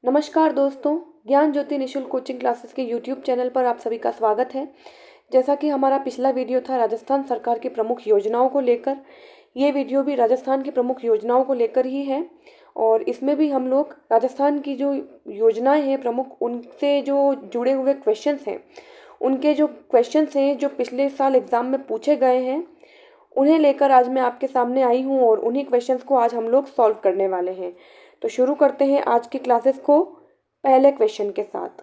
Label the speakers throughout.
Speaker 1: नमस्कार दोस्तों, ज्ञान ज्योति निशुल्क कोचिंग क्लासेस के यूट्यूब चैनल पर आप सभी का स्वागत है। जैसा कि हमारा पिछला वीडियो था राजस्थान सरकार की प्रमुख योजनाओं को लेकर, ये वीडियो भी राजस्थान की प्रमुख योजनाओं को लेकर ही है। और इसमें भी हम लोग राजस्थान की जो योजनाएं हैं प्रमुख, उनसे जो जुड़े हुए क्वेश्चंस हैं, उनके जो क्वेश्चंस हैं जो पिछले साल एग्ज़ाम में पूछे गए हैं, उन्हें लेकर आज मैं आपके सामने आई हूँ और उन्हीं क्वेश्चंस को आज हम लोग सॉल्व करने वाले हैं। तो शुरू करते हैं आज की क्लासेस को पहले क्वेश्चन के साथ।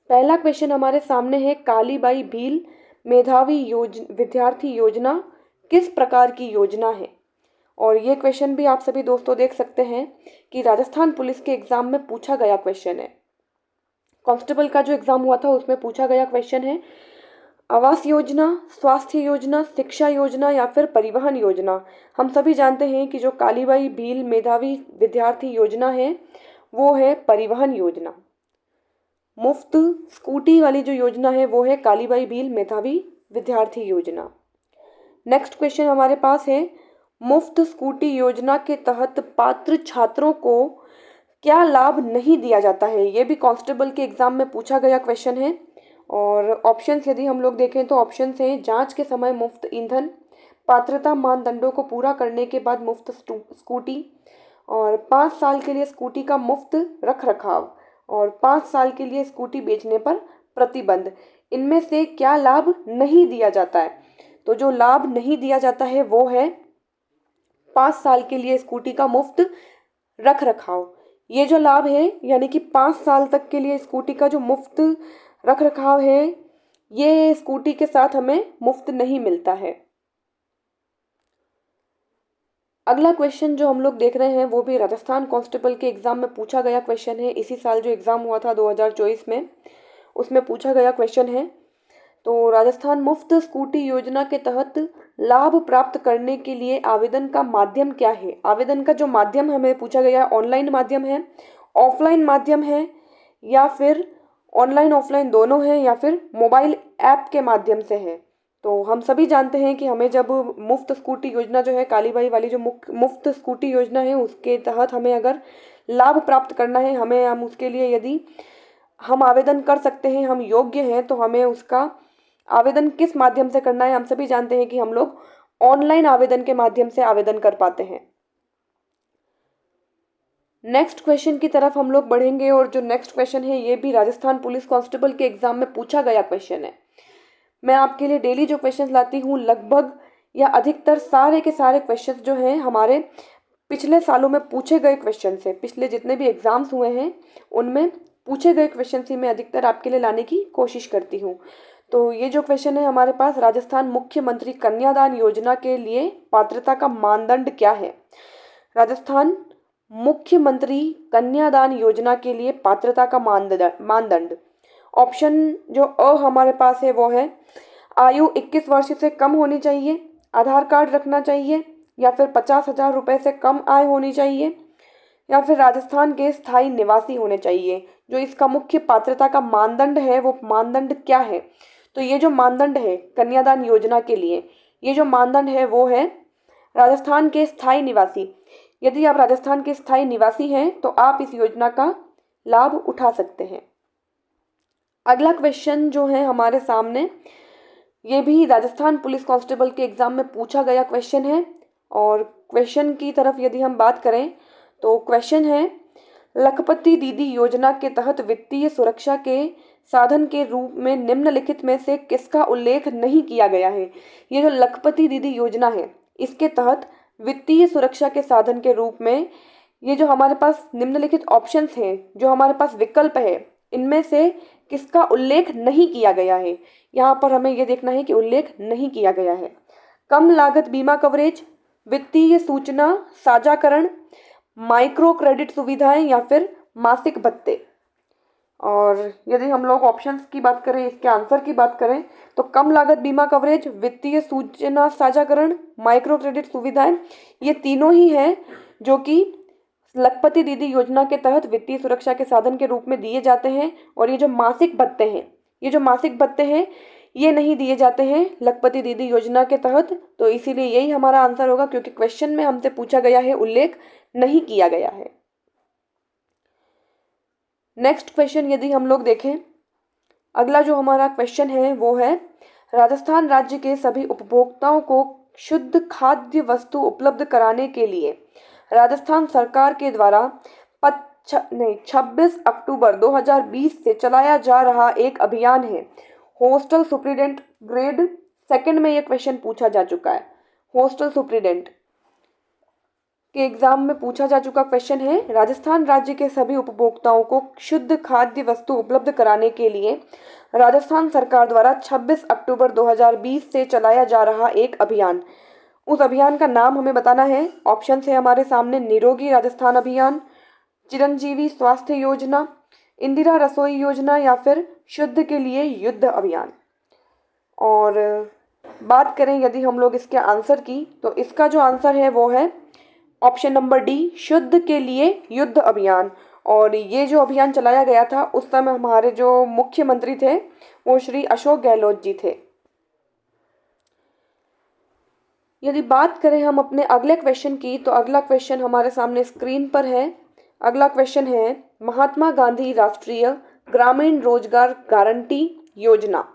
Speaker 1: पहला क्वेश्चन हमारे सामने है, कालीबाई भील मेधावी विद्यार्थी योजना किस प्रकार की योजना है। और ये क्वेश्चन भी आप सभी दोस्तों देख सकते हैं कि राजस्थान पुलिस के एग्जाम में पूछा गया क्वेश्चन है। कांस्टेबल का जो एग्जाम हुआ था उसमें पूछा गया क्वेश्चन है, आवास योजना, स्वास्थ्य योजना, शिक्षा योजना या फिर परिवहन योजना। हम सभी जानते हैं कि जो कालीबाई भील मेधावी विद्यार्थी योजना है वो है परिवहन योजना। मुफ्त स्कूटी वाली जो योजना है वो है कालीबाई भील मेधावी विद्यार्थी योजना। नेक्स्ट क्वेश्चन हमारे पास है, मुफ्त स्कूटी योजना के तहत पात्र छात्रों को क्या लाभ नहीं दिया जाता है। ये भी कांस्टेबल के एग्जाम में पूछा गया क्वेश्चन है। और ऑप्शंस यदि हम लोग देखें तो ऑप्शंस हैं, जांच के समय मुफ्त ईंधन, पात्रता मानदंडों को पूरा करने के बाद मुफ्त स्कूटी, और 5 साल के लिए स्कूटी का मुफ्त रख रखाव, और 5 साल के लिए स्कूटी बेचने पर प्रतिबंध। इनमें से क्या लाभ नहीं दिया जाता है? तो जो लाभ नहीं दिया जाता है वो है 5 साल के लिए स्कूटी का मुफ्त रख रखाव। ये जो लाभ है यानी कि 5 साल तक के लिए स्कूटी का जो मुफ्त रख रखाव है, ये स्कूटी के साथ हमें मुफ्त नहीं मिलता है। अगला क्वेश्चन जो हम लोग देख रहे हैं वो भी राजस्थान कांस्टेबल के एग्जाम में पूछा गया क्वेश्चन है। इसी साल जो एग्जाम हुआ था 2024 में, उसमें पूछा गया क्वेश्चन है। तो राजस्थान मुफ्त स्कूटी योजना के तहत लाभ प्राप्त करने के लिए आवेदन का माध्यम क्या है। आवेदन का जो माध्यम हमें पूछा गया, ऑनलाइन माध्यम है, ऑफलाइन माध्यम है, या फिर ऑनलाइन ऑफलाइन दोनों है, या फिर मोबाइल ऐप के माध्यम से है। तो हम सभी जानते हैं कि हमें जब मुफ्त स्कूटी योजना जो है, कालीबाई वाली जो मुफ्त स्कूटी योजना है, उसके तहत हमें अगर लाभ प्राप्त करना है, हम उसके लिए यदि हम आवेदन कर सकते हैं, हम योग्य हैं, तो हमें उसका आवेदन किस माध्यम से करना है। हम सभी जानते हैं कि हम लोग ऑनलाइन आवेदन के माध्यम से आवेदन कर पाते हैं। नेक्स्ट क्वेश्चन की तरफ हम लोग बढ़ेंगे, और जो नेक्स्ट क्वेश्चन है ये भी राजस्थान पुलिस कांस्टेबल के एग्जाम में पूछा गया क्वेश्चन है। मैं आपके लिए डेली जो क्वेश्चन लाती हूँ, लगभग या अधिकतर सारे के सारे क्वेश्चन जो हैं हमारे पिछले सालों में पूछे गए क्वेश्चन से, पिछले जितने भी एग्जाम्स हुए हैं उनमें पूछे गए क्वेश्चन ही मैं अधिकतर आपके लिए लाने की कोशिश करती हूँ। तो ये जो क्वेश्चन है हमारे पास, राजस्थान मुख्यमंत्री कन्यादान योजना के लिए पात्रता का मानदंड क्या है। राजस्थान मुख्यमंत्री कन्यादान योजना के लिए पात्रता का मानदंड, ऑप्शन जो हमारे पास है वो है, आयु 21 वर्ष से कम होनी चाहिए, आधार कार्ड रखना चाहिए, या फिर 50,000 रुपये से कम आय होनी चाहिए, या फिर राजस्थान के स्थायी निवासी होने चाहिए। जो इसका मुख्य पात्रता का मानदंड है वो मानदंड क्या है? तो ये जो मानदंड है कन्यादान योजना के लिए, ये जो मानदंड है वो है राजस्थान के स्थायी निवासी। यदि आप राजस्थान के स्थायी निवासी हैं तो आप इस योजना का लाभ उठा सकते हैं। अगला क्वेश्चन जो है हमारे सामने, ये भी राजस्थान पुलिस कांस्टेबल के एग्जाम में पूछा गया क्वेश्चन है। और क्वेश्चन की तरफ यदि हम बात करें तो क्वेश्चन है, लखपति दीदी योजना के तहत वित्तीय सुरक्षा के साधन के रूप में निम्नलिखित में से किसका उल्लेख नहीं किया गया है। ये जो लखपति दीदी योजना है, इसके तहत वित्तीय सुरक्षा के साधन के रूप में ये जो हमारे पास निम्नलिखित ऑप्शंस हैं, जो हमारे पास विकल्प है, इनमें से किसका उल्लेख नहीं किया गया है। यहाँ पर हमें यह देखना है कि उल्लेख नहीं किया गया है। कम लागत बीमा कवरेज, वित्तीय सूचना साझाकरण, माइक्रो क्रेडिट सुविधाएं, या फिर मासिक भत्ते। और यदि हम लोग ऑप्शंस की बात करें, इसके आंसर की बात करें, तो कम लागत बीमा कवरेज, वित्तीय सूचना साझाकरण, माइक्रो क्रेडिट सुविधाएं, ये तीनों ही हैं जो कि लखपति दीदी योजना के तहत वित्तीय सुरक्षा के साधन के रूप में दिए जाते हैं। और ये जो मासिक भत्ते हैं, ये नहीं दिए जाते हैं लखपति दीदी योजना के तहत। तो इसीलिए यही हमारा आंसर होगा, क्योंकि क्वेश्चन में हमसे पूछा गया है, उल्लेख नहीं किया गया है। नेक्स्ट क्वेश्चन यदि हम लोग देखें, अगला जो हमारा क्वेश्चन है वो है, राजस्थान राज्य के सभी उपभोक्ताओं को शुद्ध खाद्य वस्तु उपलब्ध कराने के लिए राजस्थान सरकार के द्वारा 26 अक्टूबर 2020 से चलाया जा रहा एक अभियान है। हॉस्टल सुप्रीडेंट ग्रेड सेकंड में ये क्वेश्चन पूछा जा चुका है। हॉस्टल सुप्रीडेंट के एग्जाम में पूछा जा चुका क्वेश्चन है, राजस्थान राज्य के सभी उपभोक्ताओं को शुद्ध खाद्य वस्तु उपलब्ध कराने के लिए राजस्थान सरकार द्वारा 26 अक्टूबर 2020 से चलाया जा रहा एक अभियान। उस अभियान का नाम हमें बताना है। ऑप्शन है हमारे सामने, निरोगी राजस्थान अभियान, चिरंजीवी स्वास्थ्य योजना, इंदिरा रसोई योजना या फिर शुद्ध के लिए युद्ध अभियान। और बात करें यदि हम लोग इसके आंसर की, तो इसका जो आंसर है वो है ऑप्शन नंबर डी, शुद्ध के लिए युद्ध अभियान। और ये जो अभियान चलाया गया था उस समय हमारे जो मुख्यमंत्री थे वो श्री अशोक गहलोत जी थे। यदि बात करें हम अपने अगले क्वेश्चन की, तो अगला क्वेश्चन हमारे सामने स्क्रीन पर है। अगला क्वेश्चन है, महात्मा गांधी राष्ट्रीय ग्रामीण रोजगार गारंटी योजना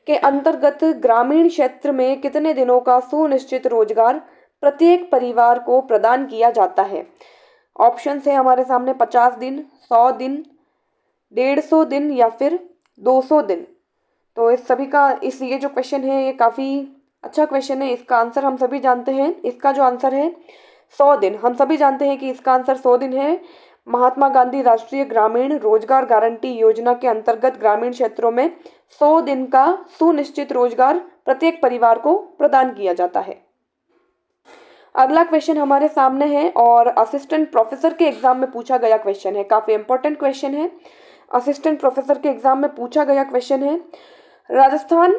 Speaker 1: के अंतर्गत ग्रामीण क्षेत्र में कितने दिनों का सुनिश्चित रोजगार प्रत्येक परिवार को प्रदान किया जाता है। ऑप्शन है हमारे सामने 50 दिन, 100 दिन, 150 दिन या फिर 200 दिन। तो इस सभी का ये जो क्वेश्चन है ये काफ़ी अच्छा क्वेश्चन है। इसका आंसर हम सभी जानते हैं, इसका जो आंसर है 100 दिन। हम सभी जानते हैं कि इसका आंसर 100 दिन है। महात्मा गांधी राष्ट्रीय ग्रामीण रोजगार गारंटी योजना के अंतर्गत ग्रामीण क्षेत्रों में 100 दिन का सुनिश्चित रोजगार प्रत्येक परिवार को प्रदान किया जाता है। अगला क्वेश्चन हमारे सामने है और असिस्टेंट प्रोफेसर के एग्जाम में पूछा गया क्वेश्चन है, काफी इंपॉर्टेंट क्वेश्चन है। असिस्टेंट प्रोफेसर के एग्जाम में पूछा गया क्वेश्चन है, राजस्थान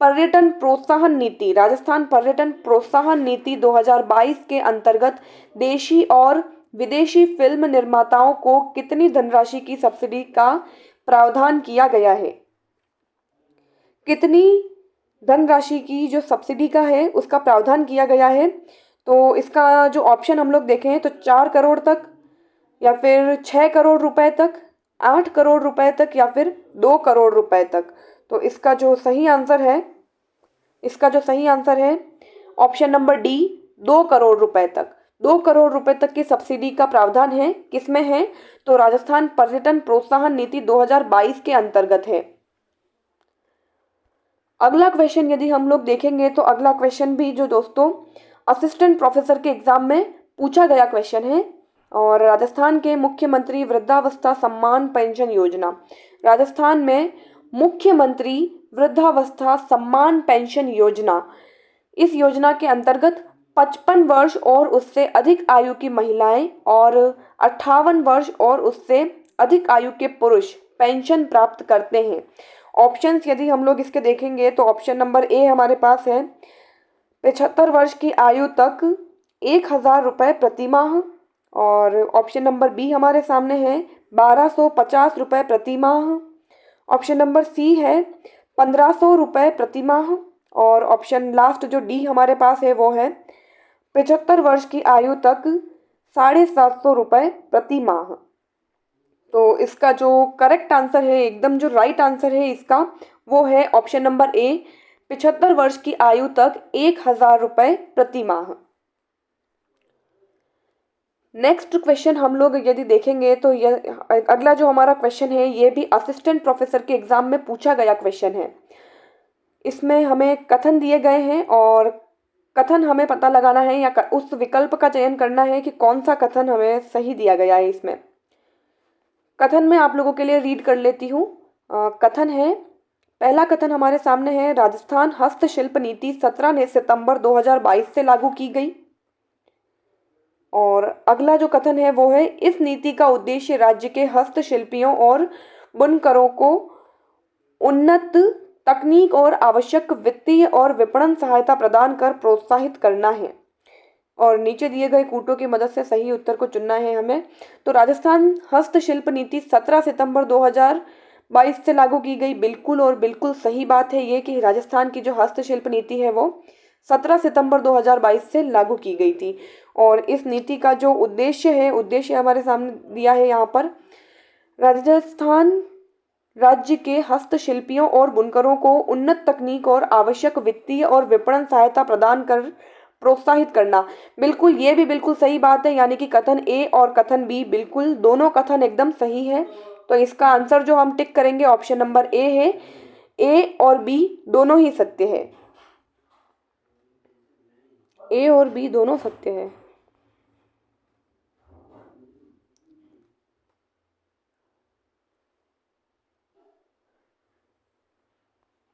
Speaker 1: पर्यटन प्रोत्साहन नीति 2022 के अंतर्गत देशी और विदेशी फिल्म निर्माताओं को कितनी धनराशि की सब्सिडी का प्रावधान किया गया है। कितनी धनराशि की जो सब्सिडी का है उसका प्रावधान किया गया है। तो इसका जो ऑप्शन हम लोग देखें तो 4 करोड़ तक या फिर 6 करोड़ रुपए तक, 8 करोड़ रुपए तक या फिर 2 करोड़ रुपए तक। तो इसका जो सही आंसर है ऑप्शन नंबर डी, 2 करोड़ रुपए तक। 2 करोड़ रुपए तक की सब्सिडी का प्रावधान है, किसमें है, तो राजस्थान पर्यटन प्रोत्साहन नीति 2022 के अंतर्गत है। अगला क्वेश्चन यदि हम लोग देखेंगे तो अगला क्वेश्चन भी जो दोस्तों असिस्टेंट प्रोफेसर के एग्जाम में पूछा गया क्वेश्चन है और राजस्थान के मुख्यमंत्री वृद्धावस्था सम्मान पेंशन योजना। राजस्थान में मुख्यमंत्री वृद्धावस्था सम्मान पेंशन योजना, इस योजना के अंतर्गत 55 वर्ष और उससे अधिक आयु की महिलाएं और 58 वर्ष और उससे अधिक आयु के पुरुष पेंशन प्राप्त करते हैं। ऑप्शंस यदि हम लोग इसके देखेंगे तो ऑप्शन नंबर ए हमारे पास है 75 वर्ष की आयु तक 1000 रुपये प्रति माह, और ऑप्शन नंबर बी हमारे सामने है 1250 रुपये प्रति माह, ऑप्शन नंबर सी है 1500 रुपये प्रति माह, और ऑप्शन लास्ट जो डी हमारे पास है वो है 75 वर्ष की आयु तक 750 रुपये प्रति माह। तो इसका जो करेक्ट आंसर है, एकदम जो राइट आंसर है इसका, वो है ऑप्शन नंबर ए, 75 वर्ष की आयु तक 1000 रुपये प्रति माह। नेक्स्ट क्वेश्चन हम लोग यदि देखेंगे तो यह अगला जो हमारा क्वेश्चन है ये भी असिस्टेंट प्रोफेसर के एग्जाम में पूछा गया क्वेश्चन है। इसमें हमें कथन दिए गए हैं और कथन हमें पता लगाना है या उस विकल्प का चयन करना है कि कौन सा कथन हमें सही दिया गया है। इसमें कथन में आप लोगों के लिए रीड कर लेती हूँ। कथन है, पहला कथन हमारे सामने है, राजस्थान हस्तशिल्प नीति 17 सितंबर 2022 से लागू की गई। और अगला जो कथन है वो है, इस नीति का उद्देश्य राज्य के हस्तशिल्पियों और बुनकरों को उन्नत तकनीक और आवश्यक वित्तीय और विपणन सहायता प्रदान कर प्रोत्साहित करना है। और नीचे दिए गए कूटों की मदद से सही उत्तर को चुनना है हमें। तो राजस्थान हस्तशिल्प नीति 17 सितंबर 2022 से लागू की गई, बिल्कुल और बिल्कुल सही बात है ये कि राजस्थान की जो हस्तशिल्प नीति है वो 17 सितंबर 2022 से लागू की गई थी। और इस नीति का जो उद्देश्य है, उद्देश्य हमारे सामने दिया है यहाँ पर, राजस्थान राज्य के हस्तशिल्पियों और बुनकरों को उन्नत तकनीक और आवश्यक वित्तीय और विपणन सहायता प्रदान कर प्रोत्साहित करना। बिल्कुल, ये भी बिल्कुल सही बात है, यानी कि कथन ए और कथन बी बिल्कुल दोनों कथन एकदम सही है। तो इसका आंसर जो हम टिक करेंगे ऑप्शन नंबर ए है। ए और बी दोनों ही सत्य है। ए और बी दोनों सत्य है।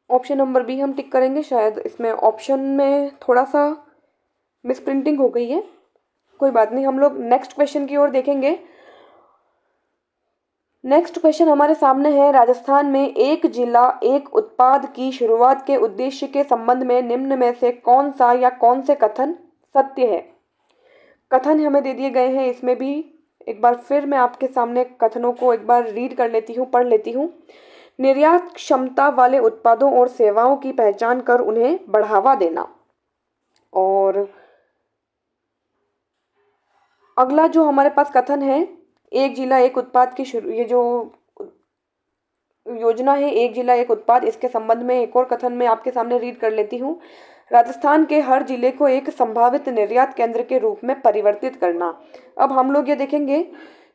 Speaker 1: ऑप्शन नंबर बी हम टिक करेंगे। शायद इसमें ऑप्शन में थोड़ा सा मिसप्रिंटिंग हो गई है, कोई बात नहीं। हम लोग नेक्स्ट क्वेश्चन की ओर देखेंगे। नेक्स्ट क्वेश्चन हमारे सामने है, राजस्थान में एक जिला एक उत्पाद की शुरुआत के उद्देश्य के संबंध में निम्न में से कौन सा या कौन से कथन सत्य है। कथन हमें दे दिए गए हैं, इसमें भी एक बार फिर मैं आपके सामने कथनों को एक बार रीड कर लेती हूँ, पढ़ लेती हूँ। निर्यात क्षमता वाले उत्पादों और सेवाओं की पहचान कर उन्हें बढ़ावा देना। और अगला जो हमारे पास कथन है, एक जिला एक उत्पाद की ये जो योजना है एक जिला एक उत्पाद, इसके संबंध में एक और कथन मैं आपके सामने रीड कर लेती हूँ। राजस्थान के हर जिले को एक संभावित निर्यात केंद्र के रूप में परिवर्तित करना। अब हम लोग ये देखेंगे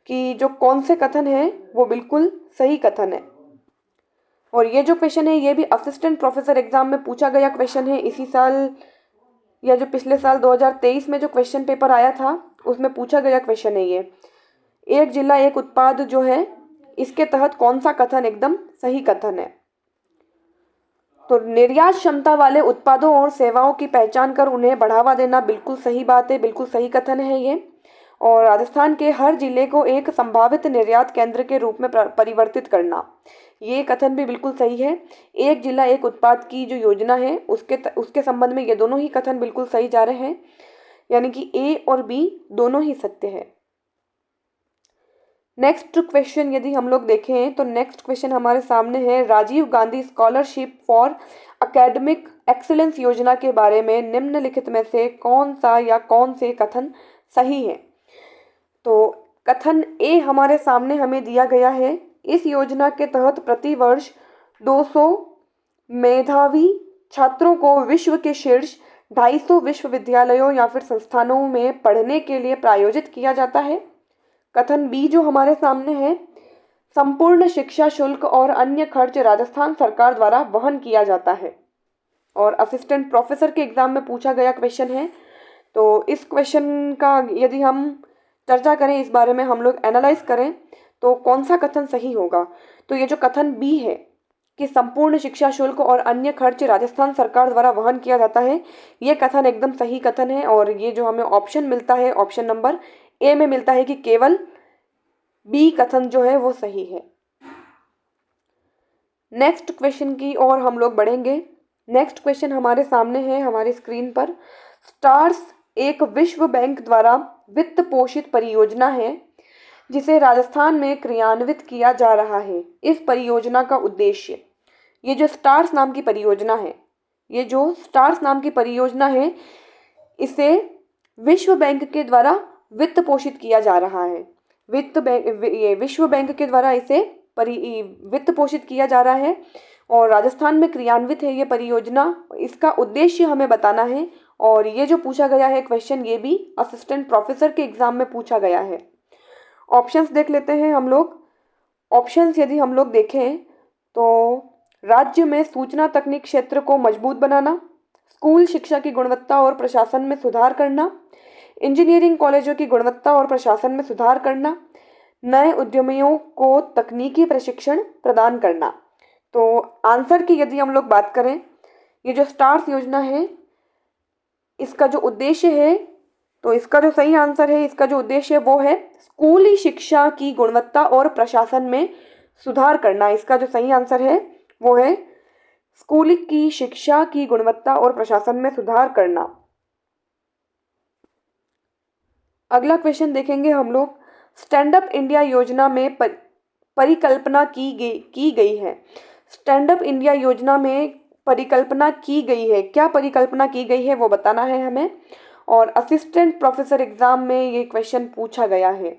Speaker 1: कि जो कौन से कथन है वो बिल्कुल सही कथन है। और ये जो क्वेश्चन है ये भी असिस्टेंट प्रोफेसर एग्जाम में पूछा गया क्वेश्चन है। इसी साल या जो पिछले साल 2023 में जो क्वेश्चन पेपर आया था उसमें पूछा गया क्वेश्चन है ये। एक जिला एक उत्पाद जो है इसके तहत कौन सा कथन एकदम सही कथन है। तो निर्यात क्षमता वाले उत्पादों और सेवाओं की पहचान कर उन्हें बढ़ावा देना बिल्कुल सही बात है, बिल्कुल सही कथन है ये। और राजस्थान के हर जिले को एक संभावित निर्यात केंद्र के रूप में परिवर्तित करना, ये कथन भी बिल्कुल सही है। एक जिला एक उत्पाद की जो योजना है उसके संबंध में ये दोनों ही कथन बिल्कुल सही जा रहे हैं, यानी कि ए और बी दोनों ही सत्य है। नेक्स्ट क्वेश्चन यदि हम लोग देखें तो नेक्स्ट क्वेश्चन हमारे सामने है, Rajiv Gandhi scholarship for academic excellence योजना के बारे में निम्नलिखित में से कौन सा या कौन से कथन सही है। तो कथन ए हमारे सामने हमें दिया गया है, इस योजना के तहत प्रति वर्ष 200 मेधावी छात्रों को विश्व के शीर्ष 250 विश्वविद्यालयों या फिर संस्थानों में पढ़ने के लिए प्रायोजित किया जाता है। कथन बी जो हमारे सामने है, संपूर्ण शिक्षा शुल्क और अन्य खर्च राजस्थान सरकार द्वारा वहन किया जाता है। और असिस्टेंट प्रोफेसर के एग्जाम में पूछा गया क्वेश्चन है। तो इस क्वेश्चन का यदि हम चर्चा करें, इस बारे में हम लोग एनालाइज करें तो कौन सा कथन सही होगा। तो ये जो कथन बी है कि संपूर्ण शिक्षा शुल्क और अन्य खर्च राजस्थान सरकार द्वारा वहन किया जाता है, ये कथन एकदम सही कथन है। और ये जो हमें ऑप्शन मिलता है ऑप्शन नंबर ए में मिलता है कि केवल बी कथन जो है वो सही है। नेक्स्ट क्वेश्चन की ओर हम लोग बढ़ेंगे। नेक्स्ट क्वेश्चन हमारे सामने है हमारी स्क्रीन पर, स्टार्स एक विश्व बैंक द्वारा वित्त पोषित परियोजना है जिसे राजस्थान में क्रियान्वित किया जा रहा है। इस परियोजना का उद्देश्य, ये जो स्टार्स नाम की परियोजना है, ये जो स्टार्स नाम की परियोजना है इसे विश्व बैंक के द्वारा वित्त पोषित किया जा रहा है। ये विश्व बैंक के द्वारा इसे वित्त पोषित किया जा रहा है और राजस्थान में क्रियान्वित है ये परियोजना। इसका उद्देश्य हमें बताना है। और ये जो पूछा गया है क्वेश्चन, ये भी असिस्टेंट प्रोफेसर के एग्जाम में पूछा गया है। ऑप्शंस देख लेते हैं हम लोग। ऑप्शंस यदि हम लोग देखें तो राज्य में सूचना तकनीक क्षेत्र को मजबूत बनाना, स्कूल शिक्षा की गुणवत्ता और प्रशासन में सुधार करना, इंजीनियरिंग कॉलेजों की गुणवत्ता और प्रशासन में सुधार करना, नए उद्यमियों को तकनीकी प्रशिक्षण प्रदान करना। तो आंसर की यदि हम लोग बात करें, ये जो स्टार्स योजना है इसका जो उद्देश्य है, तो इसका जो सही आंसर है, इसका जो उद्देश्य है वो है स्कूली शिक्षा की गुणवत्ता और प्रशासन में सुधार करना। इसका जो सही आंसर है वो है स्कूल की शिक्षा की गुणवत्ता और प्रशासन में सुधार करना। अगला क्वेश्चन देखेंगे हम लोग, स्टैंड अप इंडिया योजना में परिकल्पना की गई है। स्टैंड अप इंडिया योजना में परिकल्पना की गई है, क्या परिकल्पना की गई है वो बताना है हमें। और असिस्टेंट प्रोफेसर एग्जाम में ये क्वेश्चन पूछा गया है।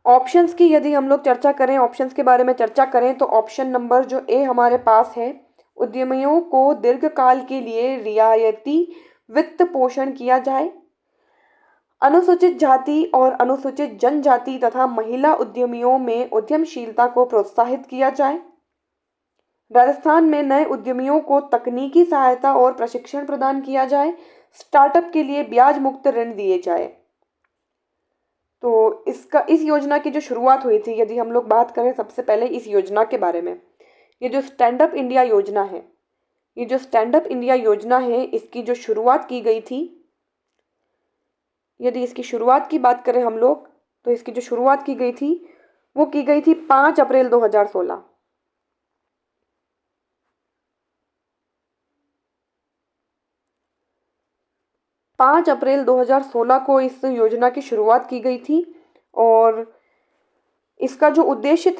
Speaker 1: ऑप्शंस की यदि हम लोग चर्चा करें, ऑप्शंस के बारे में चर्चा करें, तो ऑप्शन नंबर जो ए हमारे पास है, उद्यमियों को दीर्घकाल के लिए रियायती वित्त पोषण किया जाए, अनुसूचित जाति और अनुसूचित जनजाति तथा महिला उद्यमियों में उद्यमशीलता को प्रोत्साहित किया जाए, राजस्थान में नए उद्यमियों को तकनीकी सहायता और प्रशिक्षण प्रदान किया जाए, स्टार्टअप के लिए ब्याज मुक्त ऋण दिए जाए। तो इस योजना की जो शुरुआत हुई थी, यदि हम लोग बात करें सबसे पहले इस योजना के बारे में, ये जो स्टैंड अप इंडिया योजना है, ये जो स्टैंड अप इंडिया योजना है, इसकी जो शुरुआत की गई थी, यदि इसकी शुरुआत की बात करें हम लोग, तो इसकी जो शुरुआत की गई थी वो की गई थी 5 अप्रैल 2016। 5 अप्रैल 2016 को इस योजना की शुरुआत की गई थी। और इसका जो उद्देश्य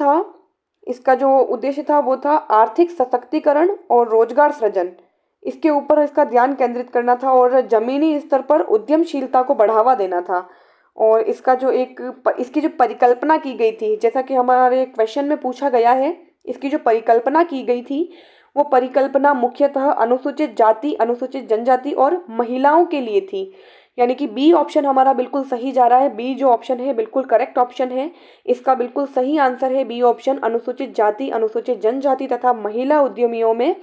Speaker 1: था वो था आर्थिक सशक्तिकरण और रोजगार सृजन। इसके ऊपर इसका ध्यान केंद्रित करना था और जमीनी स्तर पर उद्यमशीलता को बढ़ावा देना था। और इसकी जो परिकल्पना की गई थी, जैसा कि हमारे क्वेश्चन में पूछा गया है, इसकी जो परिकल्पना की गई थी वो परिकल्पना मुख्यतः अनुसूचित जाति, अनुसूचित जनजाति और महिलाओं के लिए थी। यानी कि बी ऑप्शन हमारा बिल्कुल सही जा रहा है। बी जो ऑप्शन है बिल्कुल करेक्ट ऑप्शन है। इसका बिल्कुल सही आंसर है बी ऑप्शन, अनुसूचित जाति, अनुसूचित जनजाति तथा महिला उद्यमियों में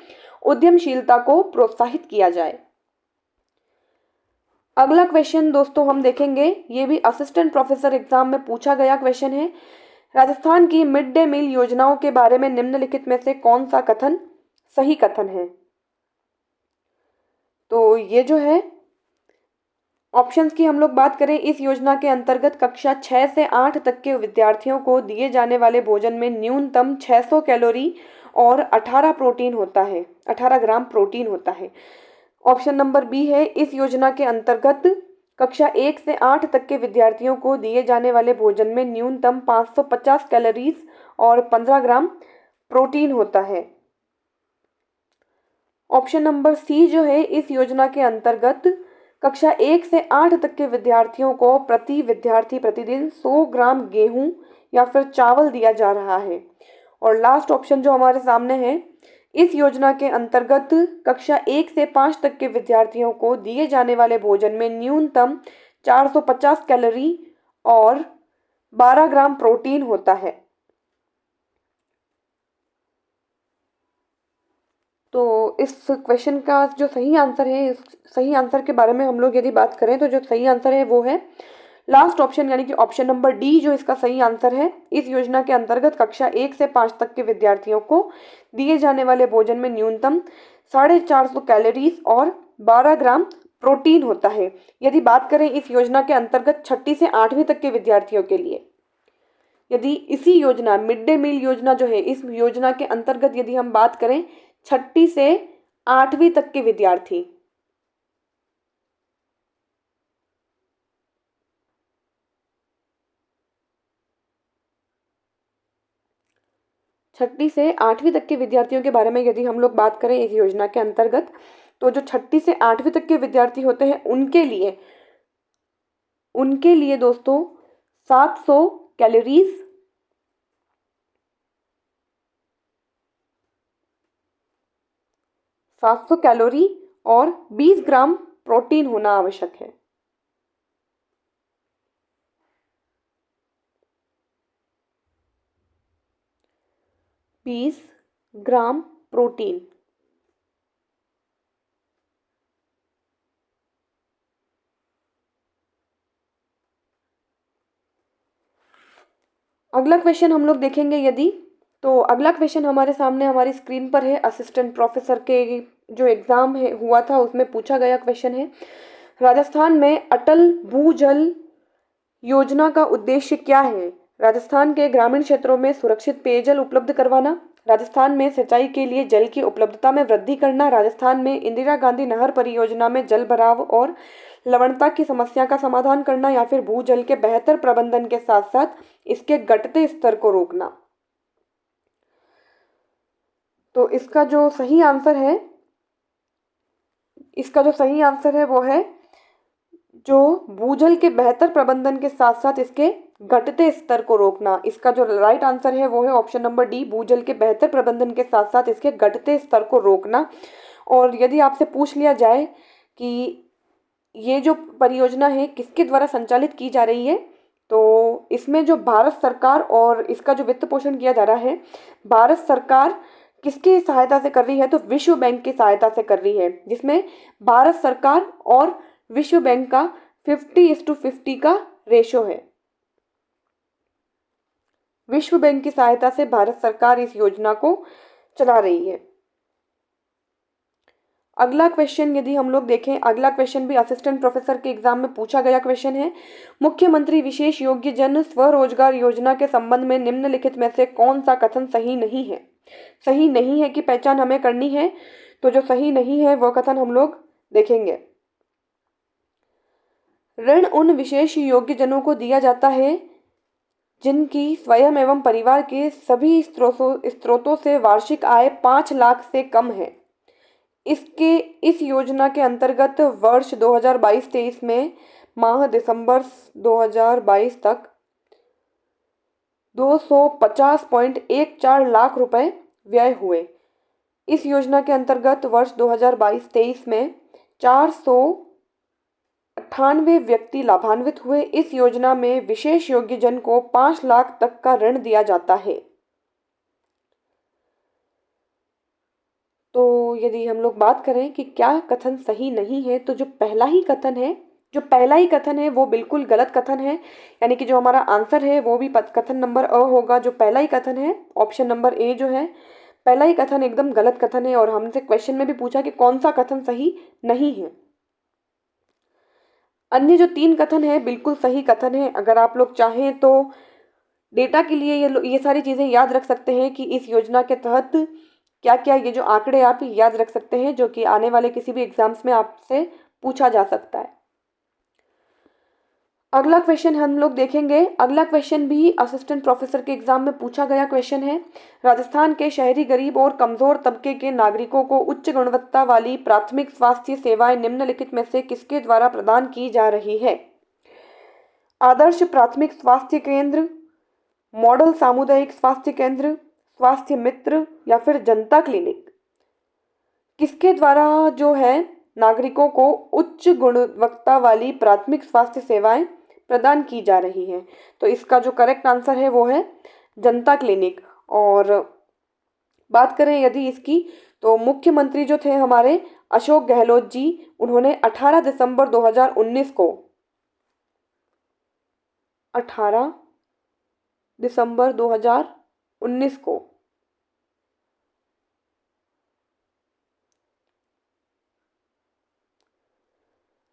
Speaker 1: उद्यमशीलता को प्रोत्साहित किया जाए। अगला क्वेश्चन दोस्तों हम देखेंगे, ये भी असिस्टेंट प्रोफेसर एग्जाम में पूछा गया क्वेश्चन है। राजस्थान की मिड डे मील योजनाओं के बारे में निम्नलिखित में से कौन सा कथन सही कथन है? तो ये जो है ऑप्शंस की हम लोग बात करें, इस योजना के अंतर्गत कक्षा 6 से 8 तक के विद्यार्थियों को दिए जाने वाले भोजन में न्यूनतम 600 कैलोरी और 18 प्रोटीन होता है, 18 ग्राम प्रोटीन होता है। ऑप्शन नंबर बी है, इस योजना के अंतर्गत कक्षा 1 से 8 तक के विद्यार्थियों को दिए जाने वाले भोजन में न्यूनतम 550 कैलोरीज और 15 ग्राम प्रोटीन होता है। ऑप्शन नंबर सी जो है, इस योजना के अंतर्गत कक्षा 1 से 8 तक के विद्यार्थियों को प्रति विद्यार्थी प्रतिदिन 100 ग्राम गेहूं या फिर चावल दिया जा रहा है। और लास्ट ऑप्शन जो हमारे सामने है, इस योजना के अंतर्गत कक्षा 1 से 5 तक के विद्यार्थियों को दिए जाने वाले भोजन में न्यूनतम 450 कैलोरी और 12 ग्राम प्रोटीन होता है। तो इस क्वेश्चन का जो सही आंसर है, इस सही आंसर के बारे में हम लोग यदि बात करें, तो जो सही आंसर है वो है लास्ट ऑप्शन, यानी कि ऑप्शन नंबर डी जो इसका सही आंसर है। इस योजना के अंतर्गत कक्षा 1 से 5 तक के विद्यार्थियों को दिए जाने वाले भोजन में न्यूनतम 450 कैलोरीज और 12 ग्राम प्रोटीन होता है। यदि बात करें इस योजना के अंतर्गत 6ठी से 8वीं तक के विद्यार्थियों के लिए, यदि इसी योजना मिड डे मील योजना जो है, इस योजना के अंतर्गत यदि हम बात करें 6ठी से 8वीं तक के विद्यार्थी, 6ठी से 8वीं तक के विद्यार्थियों के बारे में यदि हम लोग बात करें इस योजना के अंतर्गत, तो जो 6ठी से 8वीं तक के विद्यार्थी होते हैं उनके लिए दोस्तों 700 कैलोरीज, 700 कैलोरी और 20 ग्राम प्रोटीन होना आवश्यक है। बीस ग्राम प्रोटीन। अगला क्वेश्चन हम लोग देखेंगे यदि, तो अगला क्वेश्चन हमारे सामने हमारी स्क्रीन पर है। असिस्टेंट प्रोफेसर के जो एग्ज़ाम है हुआ था उसमें पूछा गया क्वेश्चन है, राजस्थान में अटल भूजल योजना का उद्देश्य क्या है? राजस्थान के ग्रामीण क्षेत्रों में सुरक्षित पेयजल उपलब्ध करवाना, राजस्थान में सिंचाई के लिए जल की उपलब्धता में वृद्धि करना, राजस्थान में इंदिरा गांधी नहर परियोजना में जल भराव और लवणता की समस्या का समाधान करना, या फिर भूजल के बेहतर प्रबंधन के साथ साथ इसके घटते स्तर को रोकना। तो इसका जो सही आंसर है वो है जो भूजल के बेहतर प्रबंधन के साथ साथ इसके घटते स्तर को रोकना। इसका जो राइट आंसर है वो है ऑप्शन नंबर डी, भूजल के बेहतर प्रबंधन के साथ साथ इसके घटते स्तर को रोकना। और यदि आपसे पूछ लिया जाए कि ये जो परियोजना है किसके द्वारा संचालित की जा रही है, तो इसमें जो भारत सरकार और इसका जो वित्त पोषण किया जा रहा है, भारत सरकार किसकी सहायता से कर रही है, तो विश्व बैंक की सहायता से कर रही है, जिसमें भारत सरकार और विश्व बैंक का 50:50 का रेशो है। विश्व बैंक की सहायता से भारत सरकार इस योजना को चला रही है। अगला क्वेश्चन यदि हम लोग देखें, अगला क्वेश्चन भी असिस्टेंट प्रोफेसर के एग्जाम में पूछा गया क्वेश्चन है। मुख्यमंत्री विशेष योग्य जन स्वरोजगार योजना के संबंध में निम्नलिखित में से कौन सा कथन सही नहीं है। सही नहीं है की पहचान हमें करनी है, तो जो सही नहीं है वह कथन हम लोग देखेंगे। ऋण उन विशेष योग्य जनों को दिया जाता है जिनकी स्वयं एवं परिवार के सभी स्रोतों से वार्षिक आय 5 लाख से कम है। इस योजना के अंतर्गत वर्ष 2022-23 में माह दिसंबर 2022 तक 250.14 लाख रुपए व्यय हुए। इस योजना के अंतर्गत वर्ष 2022-23 में 498 व्यक्ति लाभान्वित हुए। इस योजना में विशेष योग्य जन को 5 लाख तक का ऋण दिया जाता है। तो यदि हम लोग बात करें कि क्या कथन सही नहीं है, तो जो पहला ही कथन है वो बिल्कुल गलत कथन है, यानी कि जो हमारा आंसर है वो भी कथन नंबर अ होगा। जो पहला ही कथन है ऑप्शन नंबर ए जो है, पहला ही कथन एकदम गलत कथन है। और हमसे क्वेश्चन में भी पूछा कि कौन सा कथन सही नहीं है। अन्य जो 3 कथन है बिल्कुल सही कथन है। अगर आप लोग चाहें तो डेटा के लिए ये सारी चीज़ें याद रख सकते हैं कि इस योजना के तहत क्या क्या, ये जो आंकड़े आप याद रख सकते हैं जो कि आने वाले किसी भी एग्जाम्स में आपसे पूछा जा सकता है। अगला क्वेश्चन हम लोग देखेंगे। अगला क्वेश्चन भी असिस्टेंट प्रोफेसर के एग्जाम में पूछा गया क्वेश्चन है। राजस्थान के शहरी गरीब और कमजोर तबके के नागरिकों को उच्च गुणवत्ता वाली प्राथमिक स्वास्थ्य सेवाएं निम्नलिखित में से किसके द्वारा प्रदान की जा रही है। आदर्श प्राथमिक स्वास्थ्य केंद्र, मॉडल सामुदायिक स्वास्थ्य केंद्र, स्वास्थ्य मित्र या फिर जनता क्लिनिक। किसके द्वारा जो है नागरिकों को उच्च गुणवत्ता वाली प्राथमिक स्वास्थ्य सेवाएं प्रदान की जा रही हैं। तो इसका जो करेक्ट आंसर है वो है जनता क्लिनिक। और बात करें यदि इसकी, तो मुख्यमंत्री जो थे हमारे अशोक गहलोत जी, उन्होंने 18 दिसंबर 2019 को 18 दिसंबर 2019 को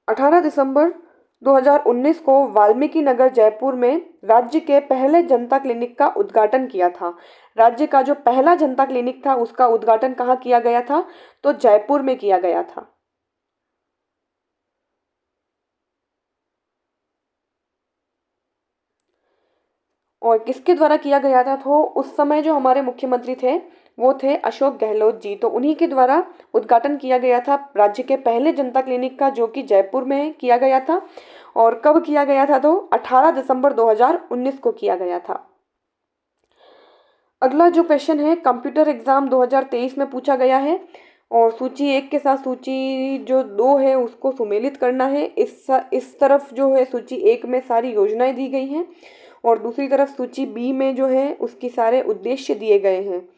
Speaker 1: 18 दिसंबर 2019 को वाल्मीकि नगर जयपुर में राज्य के पहले जनता क्लिनिक का उद्घाटन किया था। राज्य का जो पहला जनता क्लिनिक था उसका उद्घाटन कहाँ किया गया था, तो जयपुर में किया गया था। और किसके द्वारा किया गया था, तो उस समय जो हमारे मुख्यमंत्री थे वो थे अशोक गहलोत जी, तो उन्हीं के द्वारा उद्घाटन किया गया था राज्य के पहले जनता क्लिनिक का, जो कि जयपुर में किया गया था। और कब किया गया था, तो 18 दिसंबर 2019 को किया गया था। अगला जो क्वेश्चन है कंप्यूटर एग्जाम 2023 में पूछा गया है और सूची 1 के साथ सूची जो 2 है उसको सुमेलित करना है। इस तरफ जो है सूची 1 में सारी योजनाएं दी गई हैं और दूसरी तरफ सूची बी में जो है उसकी सारे उद्देश्य दिए गए हैं।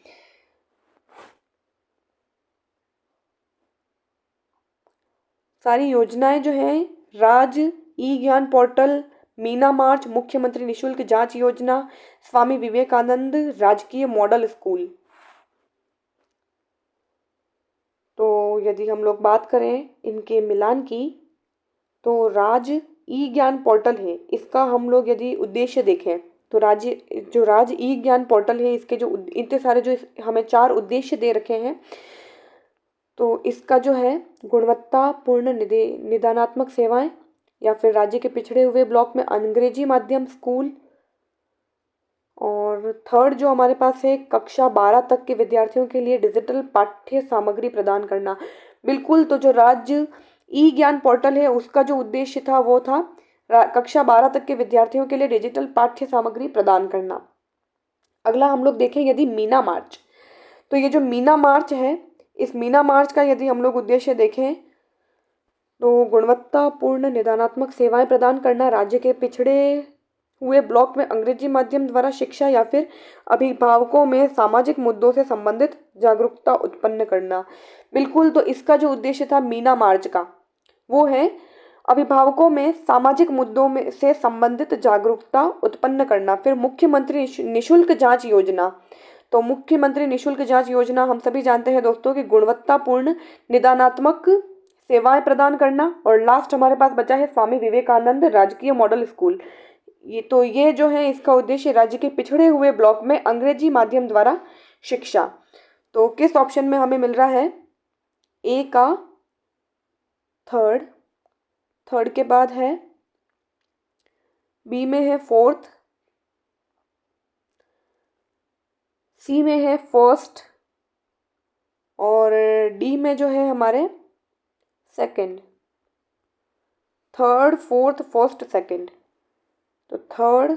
Speaker 1: सारी योजनाएं जो हैं, राज ई ज्ञान पोर्टल, मीना मार्च, मुख्यमंत्री निशुल्क जांच योजना, स्वामी विवेकानंद राजकीय मॉडल स्कूल। तो यदि हम लोग बात करें इनके मिलान की, तो राज ई ज्ञान पोर्टल है, इसका हम लोग यदि उद्देश्य देखें तो राज ई ज्ञान पोर्टल है, इसके जो इतने सारे जो हमें 4 उद्देश्य दे रखे हैं, तो इसका जो है गुणवत्तापूर्ण निदानात्मक सेवाएं, या फिर राज्य के पिछड़े हुए ब्लॉक में अंग्रेजी माध्यम स्कूल, और थर्ड जो हमारे पास है कक्षा 12 तक के विद्यार्थियों के लिए डिजिटल पाठ्य सामग्री प्रदान करना। बिल्कुल, तो जो राज्य ई ज्ञान पोर्टल है उसका जो उद्देश्य था वो था कक्षा 12 तक के विद्यार्थियों के लिए डिजिटल पाठ्य सामग्री प्रदान करना। अगला हम लोग देखें यदि मीना मार्च, तो ये जो मीना मार्च है, इस मीना मार्च का यदि हम लोग उद्देश्य देखें तो गुणवत्तापूर्ण निदानात्मक सेवाएं प्रदान करना, राज्य के पिछड़े हुए ब्लॉक में अंग्रेजी माध्यम द्वारा शिक्षा या फिर अभिभावकों में सामाजिक मुद्दों से संबंधित जागरूकता उत्पन्न करना। बिल्कुल, तो इसका जो उद्देश्य था मीना मार्च का वो है अभिभावकों में सामाजिक मुद्दों में से संबंधित जागरूकता उत्पन्न करना। फिर मुख्यमंत्री निशुल्क जांच योजना, तो मुख्यमंत्री निशुल्क जांच योजना हम सभी जानते हैं दोस्तों कि गुणवत्तापूर्ण निदानात्मक सेवाएं प्रदान करना। और लास्ट हमारे पास बचा है स्वामी विवेकानंद राजकीय मॉडल स्कूल। ये जो है इसका उद्देश्य राज्य के पिछड़े हुए ब्लॉक में अंग्रेजी माध्यम द्वारा शिक्षा। तो किस ऑप्शन में हमें मिल रहा है? ए का थर्ड के बाद है, बी में है फोर्थ, सी में है फर्स्ट और डी में जो है हमारे second. Third, fourth, first, second, तो थर्ड,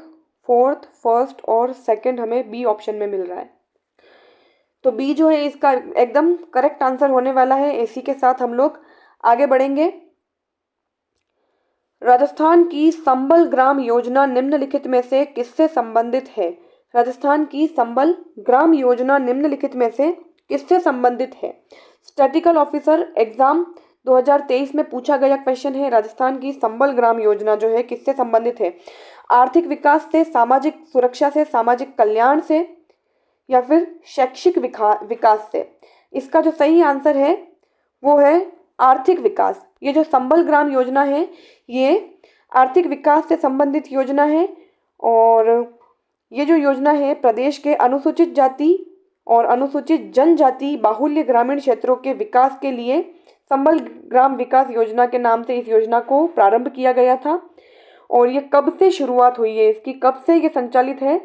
Speaker 1: फोर्थ, फर्स्ट और सेकंड हमें बी ऑप्शन में मिल रहा है। तो बी जो है इसका एकदम करेक्ट आंसर होने वाला है। इसी के साथ हम लोग आगे बढ़ेंगे। राजस्थान की संबल ग्राम योजना निम्नलिखित में से किससे संबंधित है? राजस्थान की संबल ग्राम योजना निम्नलिखित में से किससे संबंधित है? स्टैटिकल ऑफिसर एग्जाम 2023 में पूछा गया क्वेश्चन है। राजस्थान की संबल ग्राम योजना जो है किससे संबंधित है? आर्थिक विकास से, सामाजिक सुरक्षा से, सामाजिक कल्याण से या फिर शैक्षिक विकास से? इसका जो सही आंसर है वो है आर्थिक विकास। ये जो संबल ग्राम योजना है ये आर्थिक विकास से संबंधित योजना है और ये जो योजना है प्रदेश के अनुसूचित जाति और अनुसूचित जनजाति बाहुल्य ग्रामीण क्षेत्रों के विकास के लिए संबल ग्राम विकास योजना के नाम से इस योजना को प्रारंभ किया गया था। और ये कब से शुरुआत हुई है इसकी, कब से ये संचालित है?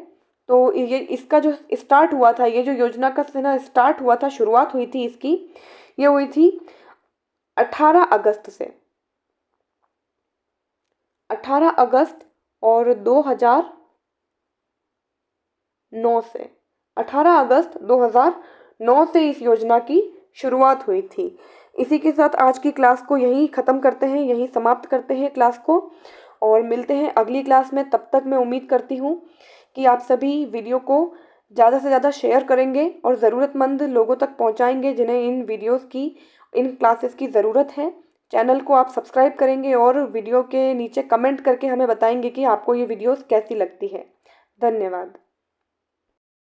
Speaker 1: तो ये इसका जो स्टार्ट हुआ था, ये जो योजना का स्टार्ट हुआ था, शुरुआत हुई थी इसकी, ये हुई थी 18 अगस्त से। 18 अगस्त और 2009 से, 18 अगस्त 2009 से इस योजना की शुरुआत हुई थी। इसी के साथ आज की क्लास को यहीं ख़त्म करते हैं, यहीं समाप्त करते हैं क्लास को और मिलते हैं अगली क्लास में। तब तक मैं उम्मीद करती हूँ कि आप सभी वीडियो को ज़्यादा से ज़्यादा शेयर करेंगे और ज़रूरतमंद लोगों तक पहुँचाएंगे जिन्हें इन वीडियोस की, इन क्लासेस की ज़रूरत है। चैनल को आप सब्सक्राइब करेंगे और वीडियो के नीचे कमेंट करके हमें बताएंगे कि आपको ये वीडियोस कैसी लगती है। धन्यवाद।